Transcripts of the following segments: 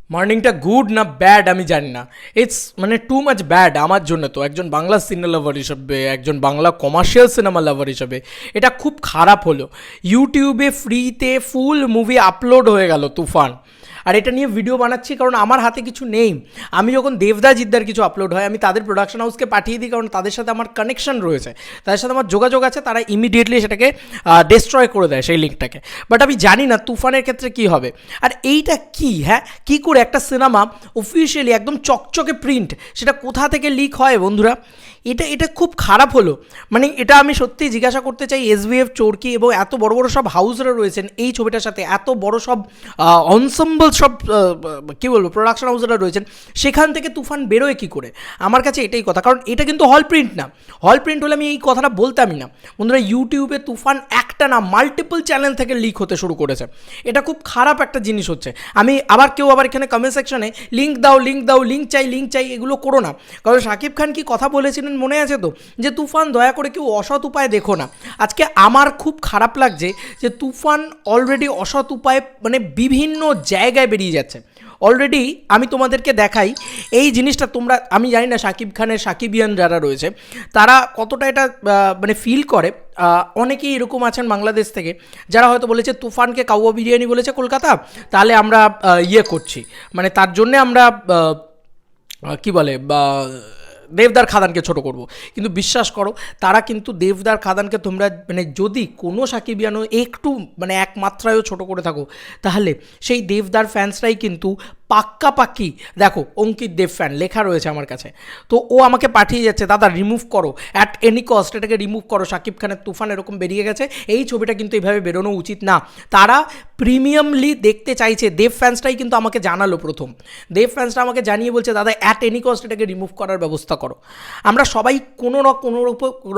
মর্নিংটা good না bad আমি জানি না, ইটস মানে টু মাচ ব্যাড আমার জন্য। তো একজন বাংলা সিনেমা লাভার হিসেবে, একজন বাংলা কমার্শিয়াল সিনেমা লাভার হিসেবে এটা খুব খারাপ হলো। ইউটিউবে ফ্রিতে ফুল মুভি আপলোড হয়ে গেল তুফান, আর এটা নিয়ে ভিডিও বানাচ্ছি কারণ আমার হাতে কিছু নেই। আমি যখন দেবদা জিদ্দার কিছু আপলোড হয় আমি তাদের প্রোডাকশন হাউসকে পাঠিয়ে দিই, কারণ তাদের সাথে আমার কানেকশন রয়েছে, তাদের সাথে আমার যোগাযোগ আছে, তারা ইমিডিয়েটলি সেটাকে ডিস্ট্রয় করে দেয় সেই লিঙ্কটাকে। বাট আমি জানি না তুফানের ক্ষেত্রে কী হবে। আর এইটা কি, হ্যাঁ, কী করে একটা সিনেমা অফিসিয়ালি একদম চকচকে প্রিন্ট, সেটা কোথা থেকে লিক হয় বন্ধুরা? এটা খুব খারাপ হলো। মানে এটা আমি সত্যিই জিজ্ঞাসা করতে চাই এসভিএফ, চোরকি এবং এত বড় বড় সব হাউসরা রয়েছেন এই ছবিটার সাথে, এত বড় সব অনসেম্বল সব কী বলবো প্রোডাকশন হাউসরা রয়েছেন, সেখান থেকে তুফান বেরোয় কী করে? আমার কাছে এটাই কথা, কারণ এটা কিন্তু হল প্রিন্ট না। হল প্রিন্ট হলে আমি এই কথাটা বলতামই না। বন্ধুরা, ইউটিউবে তুফান একটা না মাল্টিপল চ্যানেল থেকে লিক হতে শুরু করেছে। এটা খুব খারাপ একটা জিনিস হচ্ছে। আমি কেউ আবার এখানে কমেন্ট সেকশনে লিঙ্ক দাও, লিঙ্ক চাই এগুলো করো না। কারণ শাকিব খান কি কথা বলেছিলেন মনে আছে তো, যে তুফান দয়া করে কেউ অসৎ উপায়ে দেখো না। আজকে আমার খুব খারাপ লাগছে যে তুফান অলরেডি অসৎ উপায়ে মানে বিভিন্ন জায়গায় বেরিয়ে যাচ্ছে। অলরেডি আমি তোমাদেরকে দেখাই এই জিনিসটা, তোমরা আমি জানি না শাকিব খানের সাকিবিয়ান যারা রয়েছে তারা কতটা এটা মানে ফিল করে। অনেকেই এরকম আছেন বাংলাদেশ থেকে যারা হয়তো বলেছে তুফানকে কাউয়া বিরিয়ানি বলেছে কলকাতা, তাহলে আমরা করছি, মানে তার জন্যে আমরা কি বলে দেবদার খাদানকে ছোট করব। কিন্তু বিশ্বাস করো, তারা কিন্তু দেবদার খাদানকে তোমরা মানে যদি কোনো সাকিবিয়ানো একটু মানে এক মাত্রায়ও ছোট করে থাকো, তাহলে সেই দেবদার ফ্যান্সরাই কিন্তু পাক্কাপাক্কি, দেখো অঙ্কিত দেব ফ্যান লেখা রয়েছে আমার কাছে, তো ও আমাকে পাঠিয়ে যাচ্ছে দাদা রিমুভ করো অ্যাট এনি কস্ট, এটাকে রিমুভ করো, শাকিব খানের তুফান এরকম বেরিয়ে গেছে, এই ছবিটা কিন্তু এইভাবে বেরোনো উচিত না। তারা প্রিমিয়ামলি দেখতে চাইছে। দেব ফ্যান্সটাই কিন্তু আমাকে জানালো প্রথম, দেব ফ্যান্সটা আমাকে জানিয়ে বলছে দাদা অ্যাট এনি কস্ট এটাকে রিমুভ করার ব্যবস্থা করো। আমরা সবাই কোনো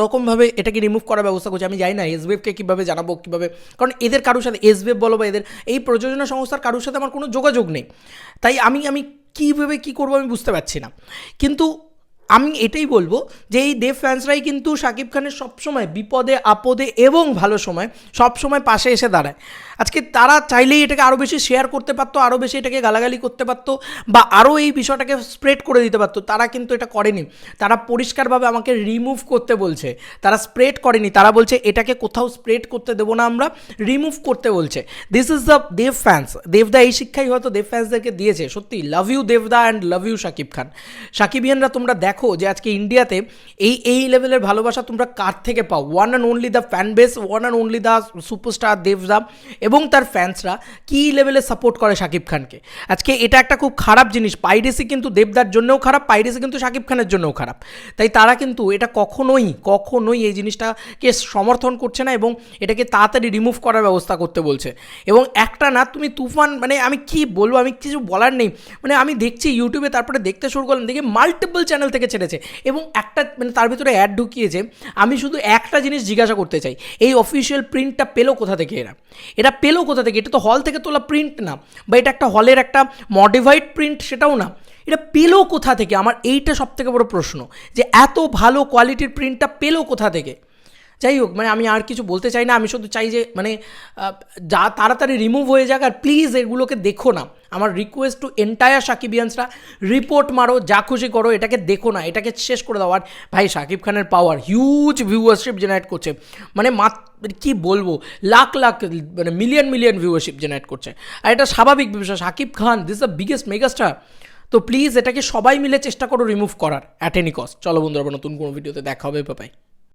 রকমভাবে এটাকে রিমুভ করার ব্যবস্থা করছি। আমি জানি না এসবিএফকে কীভাবে জানাবো, কীভাবে, কারণ এদের কারোর সাথে এসবিএফ বলো বা এদের এই প্রযোজনা সংস্থার কারোর সাথে আমার কোনো যোগাযোগ নেই। তাই আমি কীভাবে কী করবো আমি বুঝতে পারছি না। কিন্তু আমি এটাই বলবো যে এই দেব ফ্যান্সরাই কিন্তু শাকিব খানের সবসময় বিপদে আপদে এবং ভালো সময় সবসময় পাশে এসে দাঁড়ায়। আজকে তারা চাইলেই এটাকে আরও বেশি শেয়ার করতে পারতো, আরও বেশি এটাকে গালাগালি করতে পারতো, বা আরও এই বিষয়টাকে স্প্রেড করে দিতে পারতো। তারা কিন্তু এটা করেনি। তারা পরিষ্কারভাবে আমাকে রিমুভ করতে বলছে, তারা স্প্রেড করেনি। তারা বলছে এটাকে কোথাও স্প্রেড করতে দেবো না, আমরা রিমুভ করতে বলছে। This is the Dev fans. দেবদা এই শিক্ষাই হয়তো দেব ফ্যান্সদেরকে দিয়েছে। সত্যি লাভ ইউ দেবদা and love you Shakib Khan. সাকিবিয়ানরা তোমরা দেখো যে আজকে ইন্ডিয়াতে এই লেভেলের ভালোবাসা তোমরা কার থেকে পাও? One and only the fan base, one and only the superstar দেবদা এবং তার ফ্যান্সরা কী লেভেলে সাপোর্ট করে শাকিব খানকে। আজকে এটা একটা খুব খারাপ জিনিস। পাইরেসি কিন্তু দেবদার জন্যও খারাপ, পাইরেসি কিন্তু শাকিব খানের জন্যও খারাপ। তাই তারা কিন্তু এটা কখনোই এই জিনিসটাকে সমর্থন করছে না এবং এটাকে তাড়াতাড়ি রিমুভ করার ব্যবস্থা করতে বলছে। এবং একটা না, তুমি তুফান মানে আমি কি বলবো, আমি কিছু বলার নেই। মানে আমি দেখছি ইউটিউবে, তারপরে দেখতে শুরু করলাম, দেখি মাল্টিপল চ্যানেল থেকে ছেড়েছে এবং একটা মানে তার ভিতরে অ্যাড ঢুকিয়েছে। আমি শুধু একটা জিনিস জিজ্ঞাসা করতে চাই, এই অফিসিয়াল প্রিন্টটা পেলো কোথা থেকে? এটা পেলো কোথা থেকে? এটা তো হল থেকে তোলা প্রিন্ট না, বা এটা একটা হলের একটা মডিফাইড প্রিন্ট, সেটাও না। এটা পেলো কোথা থেকে? আমার এইটা সবথেকে বড় প্রশ্ন, যে এত ভালো কোয়ালিটির প্রিন্টটা পেলো কোথা থেকে? যাই হোক, মানে আমি আর কিছু বলতে চাই না। আমি শুধু চাই যে মানে যা তাড়াতাড়ি রিমুভ হয়ে যাক। আর প্লিজ এগুলোকে দেখো না। আমার রিকোয়েস্ট টু এন্টায়ার সাকিবিয়ানসরা, রিপোর্ট মারো, যা খুশি করো, এটাকে দেখো না, এটাকে শেষ করে দাও। আর ভাই শাকিব খানের পাওয়ার হিউজ ভিউয়ারশিপ জেনারেট করছে, মানে কি বলবো, লাখ মানে মিলিয়ন ভিউয়ারশিপ জেনারেট করছে। আর এটা স্বাভাবিক বিষয়, Shakib Khan this the biggest megastar. তো প্লিজ এটাকে সবাই মিলে চেষ্টা করো রিমুভ করার অ্যাট এনি কস্ট। চলো বন্ধুরা, নতুন কোনো ভিডিওতে দেখা হবে, বাই।